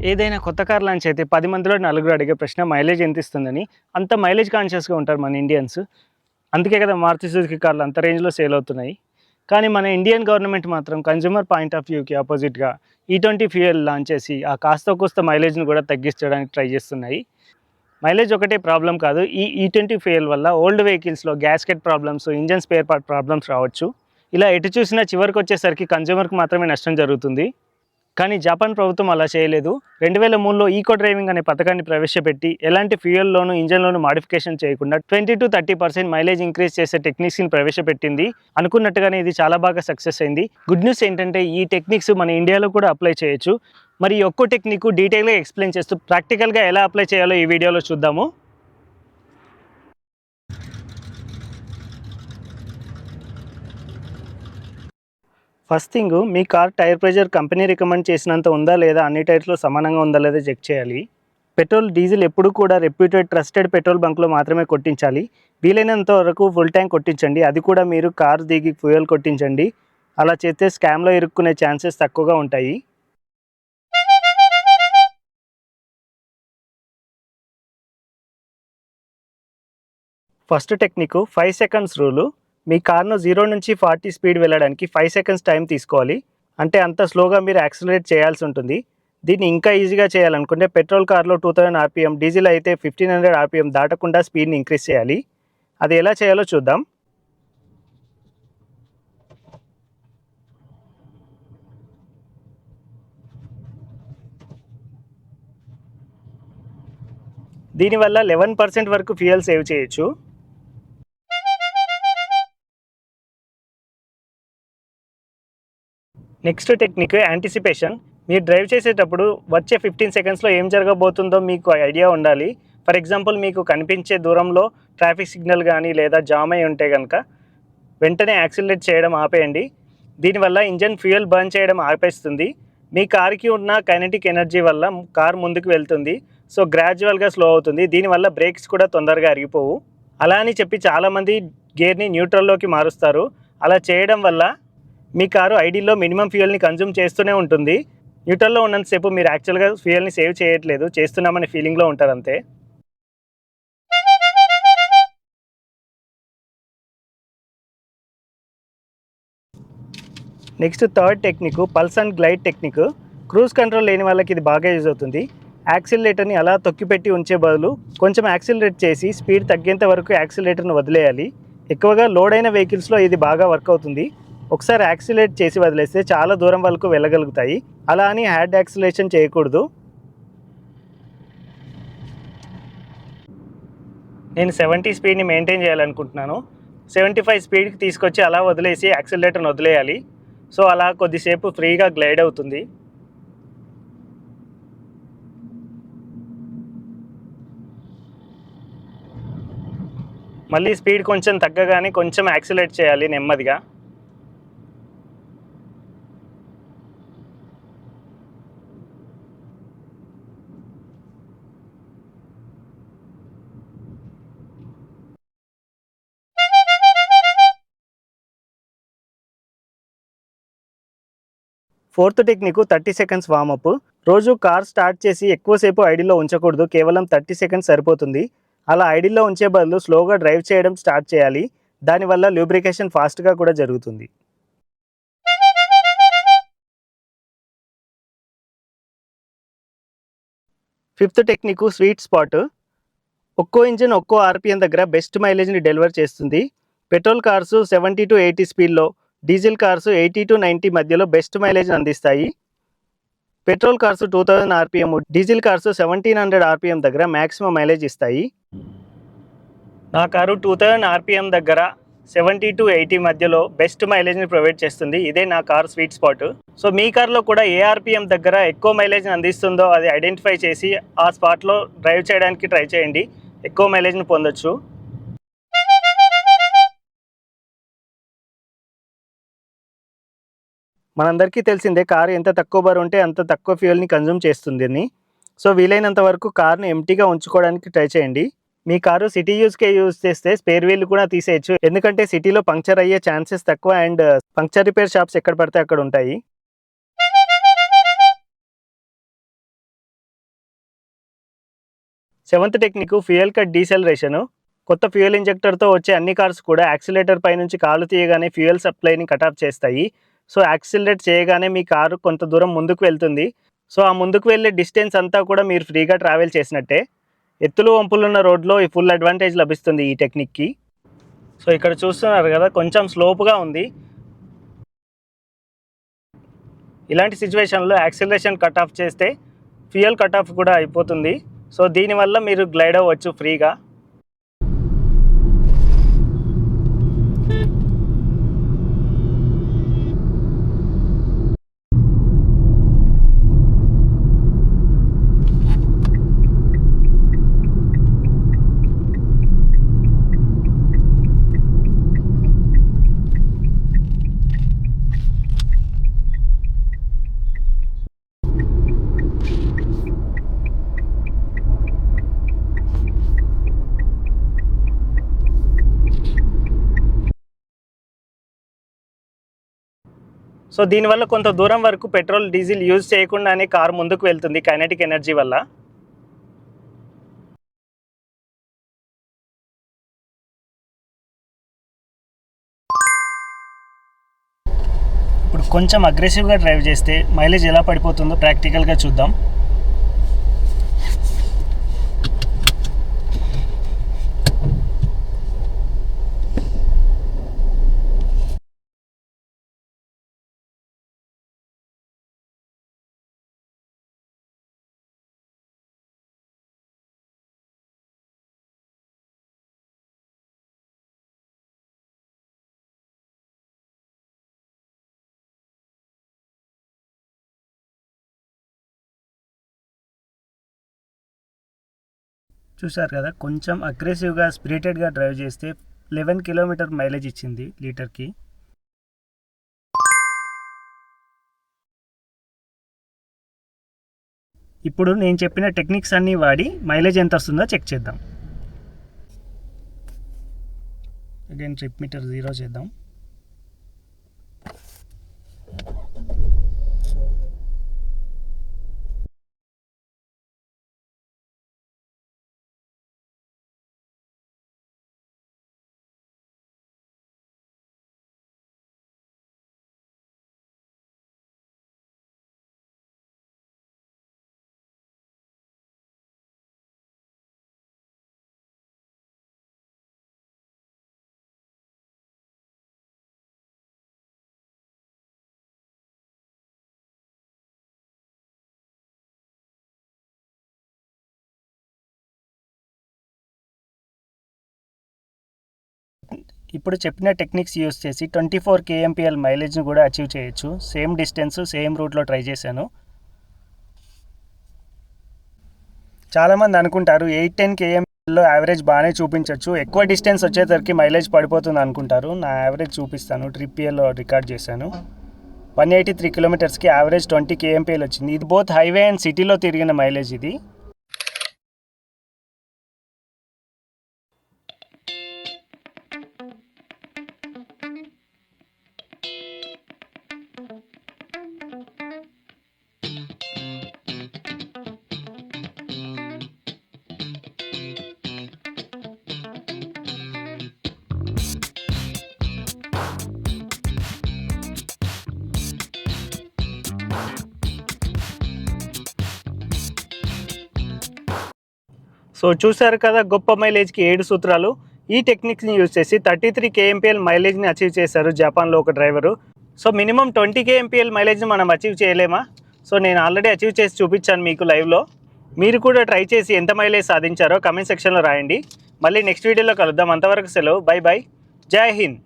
ఏదైనా కొత్త car launch అయితే 10 మందిలో నలుగురు అడిగే ప్రశ్న మైలేజ్ ఎంత ఇస్తుందని. అంత మైలేజ్ కాన్షియస్‌గా ఉంటారు మన ఇండియన్స్. అందుకే కదా మారుతి సుజుకి కార్లు అంత రేంజ్‌లో సేల్ అవుతున్నాయి. కానీ మన ఇండియన్ గవర్నమెంట్ మాత్రం కన్స్యూమర్ పాయింట్ ఆఫ్ వ్యూకి అపోజిట్‌గా ఈ20 ఫ్యూయల్ లాంచ్ చేసి ఆ కాస్తో కూస్తో మైలేజ్‌ని కూడా తగ్గించడానికి ట్రై చేస్తున్నాయి. మైలేజ్ ఒకటే ప్రాబ్లం కాదు. ఈ ఈ20 ఫ్యూయల్ వల్ల ఓల్డ్ వెహికల్స్‌లో gasket problems, engine spare part problems రావచ్చు. ఇలా ఎటు చూసినా చివరికొచ్చేసరికి కన్స్యూమర్‌కి మాత్రమే నష్టం జరుగుతుంది. కానీ జపాన్ ప్రభుత్వం అలా చేయలేదు. 2003లో ఈకో డ్రైవింగ్ అనే పథకాన్ని ప్రవేశపెట్టి ఎలాంటి ఫ్యూయల్‌లోనూ, ఇంజిన్‌లోనూ మాడిఫికేషన్ చేయకుండా 20-30% మైలేజ్ ఇంక్రీజ్ చేసే టెక్నిక్స్‌ని ప్రవేశపెట్టింది. అనుకున్నట్టుగానే ఇది చాలా బాగా సక్సెస్ అయింది. గుడ్ న్యూస్ ఏంటంటే ఈ టెక్నిక్స్ మన ఇండియాలో కూడా అప్లై చేయొచ్చు. మరి ఈ ఒక్కో టెక్నిక్ డీటెయిల్‌గా ఎక్స్‌ప్లెయిన్ చేస్తూ ప్రాక్టికల్‌గా ఎలా అప్లై చేయాలో ఈ వీడియోలో చూద్దాము. ఫస్ట్ థింగ్, మీ car tyre pressure company recommend చేసినంత ఉందా లేదా, అన్ని టైర్స్‌లో సమానంగా ఉందా లేదా చెక్ చేయాలి. పెట్రోల్, డీజిల్ ఎప్పుడు కూడా రెప్యూటెడ్ ట్రస్టెడ్ పెట్రోల్ బంక్‌లో మాత్రమే కొట్టించాలి. వీలైనంత వరకు ఫుల్ ట్యాంక్ కొట్టించండి. అది కూడా మీరు కార్ దిగి ఫ్యూయల్ కొట్టించండి. అలా చేస్తే స్కామ్‌లో ఇరుక్కునే ఛాన్సెస్ తక్కువగా ఉంటాయి. First technique 5 seconds rule. మీ కార్‌ను 0 నుంచి 40 స్పీడ్ వెళ్ళడానికి 5 సెకండ్స్ టైం తీసుకోవాలి. అంటే అంత స్లోగా మీరు యాక్సిలరేట్ చేయాల్సి ఉంటుంది. దీన్ని ఇంకా ఈజీగా చేయాలనుకుంటే పెట్రోల్ కార్‌లో 2000 ఆర్‌పీఎం, డీజిల్ అయితే 1500 ఆర్‌పీఎం దాటకుండా స్పీడ్‌ని ఇంక్రీజ్ చేయాలి. అది ఎలా చేయాలో చూద్దాం. దీనివల్ల 11% వరకు ఫ్యూయల్ సేవ్ చేయొచ్చు. Next technique anticipation. మీరు డ్రైవ్ చేసేటప్పుడు వచ్చే 15 సెకండ్స్‌లో ఏం జరగబోతుందో మీకు ఐడియా ఉండాలి. ఫర్ ఎగ్జాంపుల్, మీకు కనిపించే దూరంలో ట్రాఫిక్ సిగ్నల్ కానీ లేదా జామ్ అయి ఉంటే కనుక వెంటనే యాక్సిలరేట్ చేయడం ఆపేయండి. దీనివల్ల ఇంజన్ ఫ్యూయల్ బర్న్ చేయడం ఆపేస్తుంది. మీ కార్కి ఉన్న కైనెటిక్ ఎనర్జీ వల్ల కార్ ముందుకు వెళ్తుంది. సో గ్రాడ్యువల్గా స్లో అవుతుంది. దీనివల్ల బ్రేక్స్ కూడా తొందరగా అరిగిపోవు. అలా అని చెప్పి చాలామంది గేర్ని న్యూట్రల్లోకి మారుస్తారు. అలా చేయడం వల్ల మీ కారు ఐడిలో మినిమం ఫ్యూయల్ని కన్జ్యూమ్ చేస్తూనే ఉంటుంది. న్యూట్రల్లో ఉన్నంతసేపు మీరు యాక్చువల్గా ఫ్యూయల్ని సేవ్ చేయట్లేదు, చేస్తున్నామనే ఫీలింగ్లో ఉంటారు అంతే. Next third technique pulse and glide technique. Cruise control లేని వాళ్ళకి ఇది బాగా యూజ్ అవుతుంది. యాక్సిలరేటర్ని అలా తొక్కిపెట్టి ఉంచే బదులు కొంచెం యాక్సిలరేట్ చేసి స్పీడ్ తగ్గేంత వరకు యాక్సిలరేటర్ని వదిలేయాలి. ఎక్కువగా లోడ్ అయిన వెహికల్స్లో ఇది బాగా వర్క్ అవుతుంది. ఒకసారి యాక్సిలరేట్ చేసి వదిలేస్తే చాలా దూరం వరకు వెళ్ళగలుగుతాయి. అలా అని హ్యాడ్ యాక్సిలేషన్ చేయకూడదు. నేను 70 స్పీడ్ని మెయింటైన్ చేయాలనుకుంటున్నాను. 75 స్పీడ్కి తీసుకొచ్చి అలా వదిలేసి యాక్సిలరేటర్ని వదిలేయాలి. సో అలా కొద్దిసేపు ఫ్రీగా గ్లైడ్ అవుతుంది. మళ్ళీ స్పీడ్ కొంచెం తగ్గగానే కొంచెం యాక్సిలరేట్ చేయాలి నెమ్మదిగా. Fourth technique 30 seconds warmup. రోజు కార్ స్టార్ట్ చేసి ఎక్కువసేపు ఐడిలో ఉంచకూడదు. కేవలం 30 సెకండ్స్ సరిపోతుంది. అలా ఐడిలో ఉంచే బదులు స్లోగా డ్రైవ్ చేయడం స్టార్ట్ చేయాలి. దానివల్ల లూబ్రికేషన్ ఫాస్ట్గా కూడా జరుగుతుంది. Fifth technique sweet spot. ఒక్కో ఇంజిన్ ఒక్కో ఆర్పిఎం దగ్గర బెస్ట్ మైలేజ్ని డెలివర్ చేస్తుంది. పెట్రోల్ కార్స్ 70-80 స్పీడ్లో, డీజిల్ కార్స్ 80-90 మధ్యలో బెస్ట్ మైలేజ్ని అందిస్తాయి. Petrol cars 2000 RPM, diesel cars 1700 RPM దగ్గర మ్యాక్సిమం మైలేజ్ ఇస్తాయి. నా కారు 2000 ఆర్పిఎం దగ్గర 70-80 మధ్యలో బెస్ట్ మైలేజ్ని ప్రొవైడ్ చేస్తుంది. ఇదే నా కార్ స్వీట్ స్పాట్. సో మీ కార్లో కూడా ఏ ఆర్పిఎం దగ్గర ఎక్కువ మైలేజ్ని అందిస్తుందో అది ఐడెంటిఫై చేసి ఆ స్పాట్లో డ్రైవ్ చేయడానికి ట్రై చేయండి. ఎక్కువ మైలేజ్ని పొందొచ్చు. మనందరికీ తెలిసిందే, కారు ఎంత తక్కువ బరువు ఉంటే అంత తక్కువ ఫ్యూయల్ని కన్జ్యూమ్ చేస్తుంది. సో వీలైనంత వరకు కార్ని ఎంటీగా ఉంచుకోవడానికి ట్రై చేయండి. మీ కారు సిటీ యూస్కే యూజ్ చేస్తే స్పేర్ వీల్ కూడా తీసేయచ్చు. ఎందుకంటే సిటీలో పంక్చర్ అయ్యే ఛాన్సెస్ తక్కువ అండ్ పంక్చర్ రిపేర్ షాప్స్ ఎక్కడ పడితే అక్కడ ఉంటాయి. Seventh technique fuel cut deceleration. కొత్త ఫ్యూయల్ ఇంజెక్టర్తో వచ్చే అన్ని కార్స్ కూడా యాక్సిలేటర్ పై నుంచి కాలు తీయగానే ఫ్యూయల్ సప్లైని కట్ ఆఫ్ చేస్తాయి. సో యాక్సిలరేట్ చేయగానే మీ కారు కొంత దూరం ముందుకు వెళ్తుంది. సో ఆ ముందుకు వెళ్ళే డిస్టెన్స్ అంతా కూడా మీరు ఫ్రీగా ట్రావెల్ చేసినట్టే. ఎత్తులు వంపులున్న రోడ్లో ఈ ఫుల్ అడ్వాంటేజ్ లభిస్తుంది ఈ టెక్నిక్కి. సో ఇక్కడ చూస్తున్నారు కదా, కొంచెం స్లోప్గా ఉంది. ఇలాంటి సిచ్యువేషన్లో యాక్సిలరేషన్ కట్ ఆఫ్ చేస్తే ఫ్యూయల్ కట్ ఆఫ్ కూడా అయిపోతుంది. సో దీనివల్ల మీరు గ్లైడ్ అవ్వచ్చు ఫ్రీగా. సో దీనివల్ల కొంత దూరం వరకు పెట్రోల్ డీజిల్ యూజ్ చేయకుండానే కారు ముందుకు వెళ్తుంది కైనెటిక్ ఎనర్జీ వల్ల. ఇప్పుడు కొంచెం అగ్రెసివ్గా డ్రైవ్ చేస్తే మైలేజ్ ఎలా పడిపోతుందో ప్రాక్టికల్గా చూద్దాం. చూసారు కదా, కొంచెం అగ్రెసివ్గా స్పిరిటెడ్గా డ్రైవ్ చేస్తే 11 కిలోమీటర్ మైలేజ్ ఇచ్చింది లీటర్కి. ఇప్పుడు నేను చెప్పిన టెక్నిక్స్ అన్నీ వాడి మైలేజ్ ఎంత వస్తుందో చెక్ చేద్దాం. అగైన్ ట్రిప్ మీటర్ 0 చేద్దాం. ఇప్పుడు చెప్పిన టెక్నిక్స్ యూస్ చేసి 24 kmpl మైలేజ్ని కూడా అచీవ్ చేయొచ్చు. సేమ్ డిస్టెన్స్ సేమ్ రూట్లో ట్రై చేశాను. చాలామంది అనుకుంటారు 8-10 kmpl యావరేజ్ బాగానే చూపించవచ్చు, ఎక్కువ డిస్టెన్స్ వచ్చేసరికి మైలేజ్ పడిపోతుంది అనుకుంటారు. నా యావరేజ్ చూపిస్తాను. ట్రిప్ ఇయర్లో రికార్డ్ చేశాను. 183 కిలోమీటర్స్కి యావరేజ్ 20 kmpl వచ్చింది. ఇది బోత్ హైవే అండ్ సిటీలో తిరిగిన మైలేజ్ ఇది. సో చూసారు కదా, గొప్ప మైలేజ్కి 7 సూత్రాలు. ఈ టెక్నిక్స్ని యూజ్ చేసి 33 kmpl మైలేజ్ని అచీవ్ చేశారు జపాన్లో ఒక డ్రైవరు. సో మినిమం 20 kmpl మైలేజ్ని మనం అచీవ్ చేయలేమా? సో నేను ఆల్రెడీ అచీవ్ చేసి చూపించాను మీకు లైవ్లో. మీరు కూడా ట్రై చేసి ఎంత మైలేజ్ సాధించారో కమెంట్ సెక్షన్లో రాయండి. మళ్ళీ నెక్స్ట్ వీడియోలో కలుద్దాం. అంతవరకు సెలవు. By by. జై హింద్.